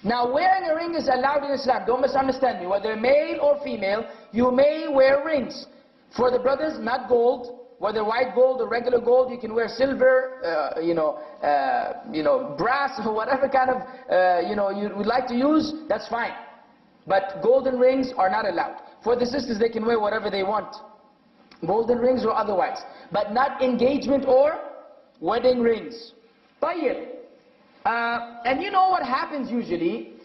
Now wearing a ring is allowed in Islam. Don't misunderstand me. Whether male or female, you may wear rings. For the brothers, not gold. Whether white gold or regular gold, you can wear silver, brass, or whatever kind of, you would like to use, that's fine. But golden rings are not allowed. For the sisters, they can wear whatever they want. Golden rings or otherwise. But not engagement or wedding rings. طيب. And you know what happens usually,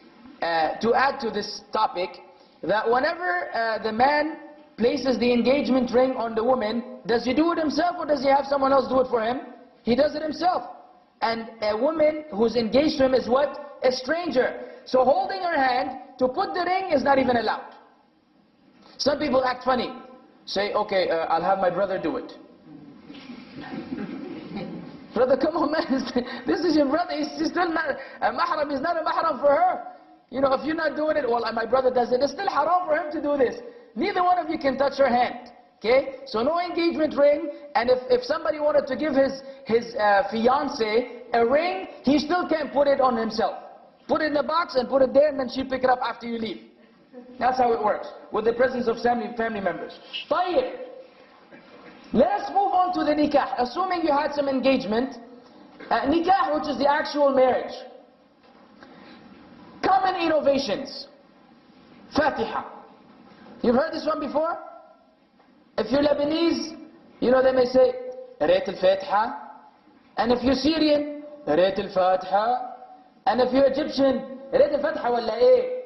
to add to this topic, that whenever the man places the engagement ring on the woman, does he do it himself or does he have someone else do it for him? He does it himself. And a woman who's engaged to him is what? A stranger. So holding her hand to put the ring is not even allowed. Some people act funny. Say, okay, I'll have my brother do it. Brother, come on man, this is your brother, he's still not a mahram, he's not a mahram for her. You know, if you're not doing it, well, my brother does it, it's still haram for him to do this. Neither one of you can touch her hand. Okay? So no engagement ring, and if somebody wanted to give his fiancé a ring, he still can't put it on himself. Put it in a box and put it there, and then she'll pick it up after you leave. That's how it works, with the presence of family members. طيب. Let us move on to the nikah. Assuming you had some engagement, nikah, which is the actual marriage. Common innovations. Fatiha. You've heard this one before? If you're Lebanese, you know they may say, Rayt al-Fatiha. And if you're Syrian, Rayt al-Fatiha. And if you're Egyptian, Rayt al-Fatiha wala eh.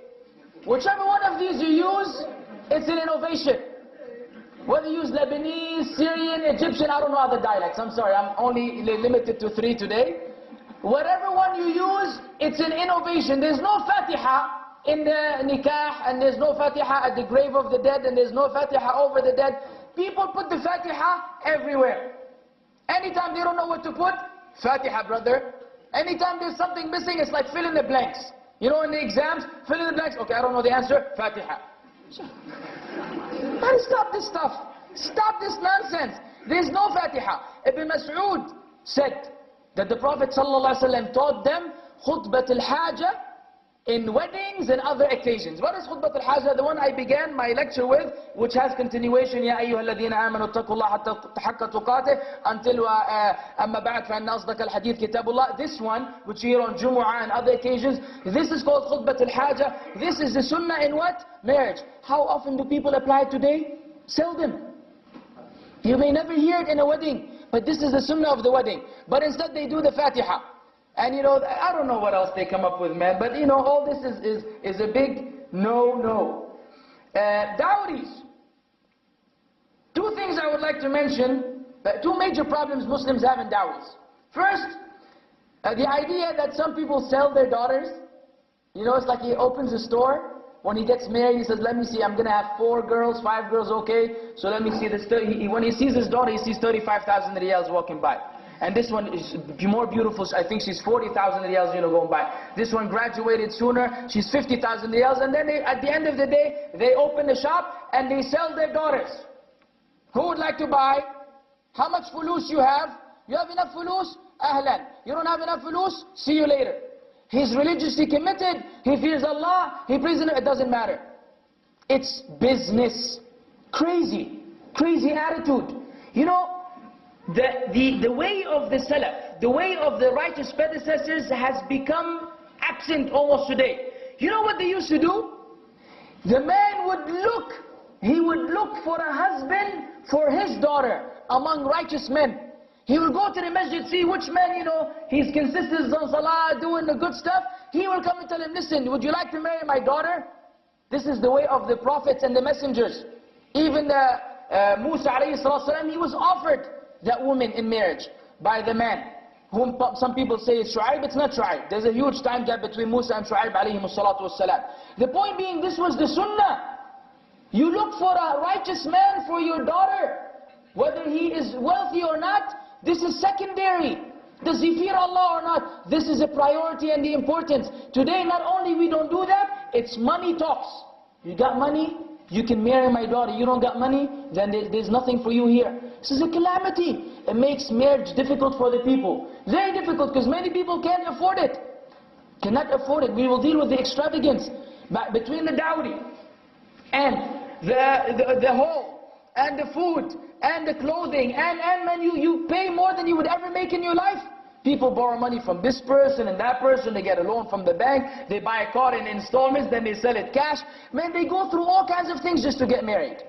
Whichever one of these you use, it's an innovation. Whether you use Lebanese, Syrian, Egyptian, I don't know other dialects, I'm sorry, I'm only limited to 3 today. Whatever one you use, it's an innovation. There's no Fatiha in the nikah, and there's no Fatiha at the grave of the dead, and there's no Fatiha over the dead. People put the Fatiha everywhere. Anytime they don't know what to put, Fatiha, brother. Anytime there's something missing, it's like fill in the blanks. You know, in the exams, fill in the blanks. Okay, I don't know the answer, Fatiha. Man, stop this stuff. Stop this nonsense. There's no Fatiha. Ibn Mas'ud said that the Prophet ﷺ taught them khutbat al-haja in weddings and other occasions. What is khutbat al-haja? The one I began my lecture with, which has continuation, Ya ayyuha alladhina amanu attaqullaha haqqa tuqatih, until amma ba'd fa inna asdaq al-hadith kitabullah. This one, which you hear on Jumu'ah and other occasions, this is called khutbat al-haja. This is the sunnah in what? Marriage. How often do people apply it today? Seldom. You may never hear it in a wedding, but this is the sunnah of the wedding. But instead they do the Fatiha. And you know, I don't know what else they come up with, man. But you know, all this is a big no. Dowries. 2 things I would like to mention. 2 major problems Muslims have in dowries. First, the idea that some people sell their daughters. You know, it's like he opens a store. When he gets married, he says, let me see, I'm going to have 4 girls, 5 girls, okay? So let me see this. When he sees his daughter, he sees 35,000 riyals walking by. And this one is more beautiful. I think she's 40,000 riyals, you know, going by. This one graduated sooner. She's 50,000 riyals. And then at the end of the day, they open the shop and they sell their daughters. Who would like to buy? How much fulus you have? You have enough fulus? Ahlan. You don't have enough fulus? See you later. He's religiously committed. He fears Allah. He prays in it. It doesn't matter. It's business. Crazy. Crazy attitude. You know, the way of the Salaf, the way of the righteous predecessors has become absent almost today. You know what they used to do? The man would look, he would look for a husband for his daughter among righteous men. He will go to the masjid, see which man, you know, he's consistent on salah, doing the good stuff. He will come and tell him, listen, would you like to marry my daughter? This is the way of the prophets and the messengers. Even Musa alayhi salam, he was offered that woman in marriage by the man, whom some people say is Shu'aib. It's not Shu'aib. There's a huge time gap between Musa and Shu'aib alayhi salatu wassalam. The point being, this was the sunnah. You look for a righteous man for your daughter. Whether he is wealthy or not, this is secondary. Does he fear Allah or not? This is a priority and the importance. Today, not only we don't do that, it's money talks. You got money, you can marry my daughter. You don't got money, then there's nothing for you here. This is a calamity. It makes marriage difficult for the people. Very difficult, because many people can't afford it. cannot afford it. We will deal with the extravagance. But between the dowry and the home and the food and the clothing and man, you pay more than you would ever make in your life. People borrow money from this person and that person, they get a loan from the bank, they buy a car in installments, then they sell it cash. Man, they go through all kinds of things just to get married.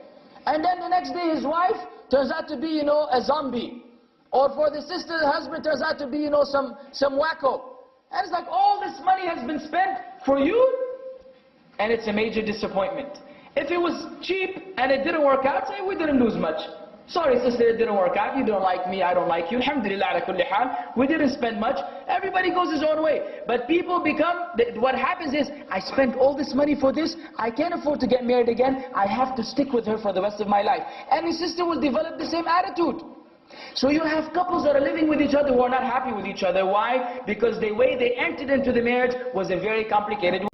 And then the next day his wife turns out to be, a zombie. Or for the sister, the husband turns out to be, some wacko. And it's like all this money has been spent for you, and it's a major disappointment. If it was cheap and it didn't work out, say we didn't lose much. Sorry sister, it didn't work out. You don't like me, I don't like you. Alhamdulillah ala kulli hal. We didn't spend much. Everybody goes his own way. But people what happens is, I spent all this money for this. I can't afford to get married again. I have to stick with her for the rest of my life. And his sister will develop the same attitude. So you have couples that are living with each other who are not happy with each other. Why? Because the way they entered into the marriage was a very complicated way.